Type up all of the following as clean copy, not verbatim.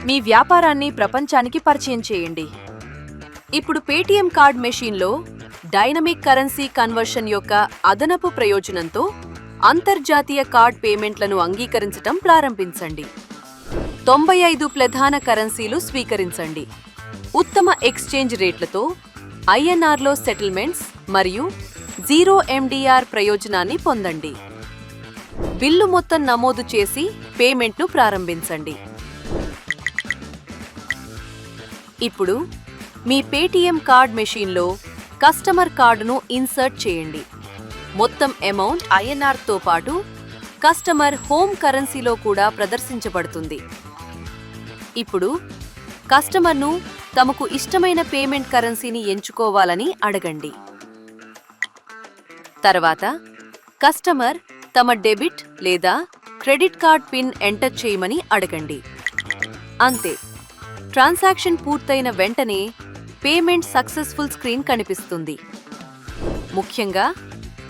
మీ వ్యాపారాన్ని ప్రపంచానికి పరిచయం చేయండి. ఇప్పుడు పేటీఎం కార్డ్ మెషీన్లో డైనమిక్ కరెన్సీ కన్వర్షన్ యొక్క అదనపు ప్రయోజనంతో అంతర్జాతీయ కార్డ్ పేమెంట్లను అంగీకరించటం ప్రారంభించండి. 95 ప్రధాన కరెన్సీలు స్వీకరించండి. ఉత్తమ ఎక్స్చేంజ్ రేట్లతో ఐఎన్ఆర్లో సెటిల్మెంట్స్ మరియు 0 ఎండిఆర్ ప్రయోజనాన్ని పొందండి. బిల్లు మొత్తం నమోదు చేసి పేమెంట్ను ప్రారంభించండి. ఇప్పుడు మీ పేటీఎం కార్డ్ మెషీన్లో కస్టమర్ కార్డును ఇన్సర్ట్ చేయండి. మొత్తం అమౌంట్ ఐఎన్ఆర్తో పాటు కస్టమర్ హోమ్ కరెన్సీలో కూడా ప్రదర్శించబడుతుంది. ఇప్పుడు కస్టమర్ను తమకు ఇష్టమైన పేమెంట్ కరెన్సీని ఎంచుకోవాలని అడగండి. తర్వాత కస్టమర్ తమ డెబిట్ లేదా క్రెడిట్ కార్డ్ పిన్ ఎంటర్ చేయమని అడగండి. అంతే, ట్రాన్సాక్షన్ పూర్తయిన వెంటనే పేమెంట్ సక్సెస్ఫుల్ స్క్రీన్ కనిపిస్తుంది. ముఖ్యంగా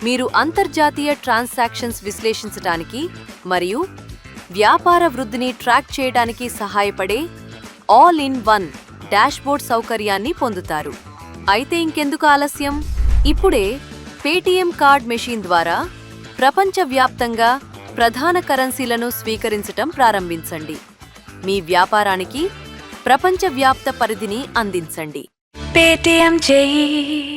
మీరు అంతర్జాతీయ ట్రాన్సాక్షన్స్ విశ్లేషించడానికి మరియు వ్యాపార వృద్ధిని ట్రాక్ చేయడానికి సహాయపడే ఆల్ ఇన్ వన్ డాష్బోర్డ్ సౌకర్యాన్ని పొందుతారు. అయితే ఇంకెందుకు ఆలస్యం? ఇప్పుడే పేటీఎం కార్డ్ మెషీన్ ద్వారా ప్రపంచవ్యాప్తంగా ప్రధాన కరెన్సీలను స్వీకరించటం ప్రారంభించండి. మీ వ్యాపారానికి ప్రపంచవ్యాప్త పరిధిని అందించండి. పేటీఎం చేయి.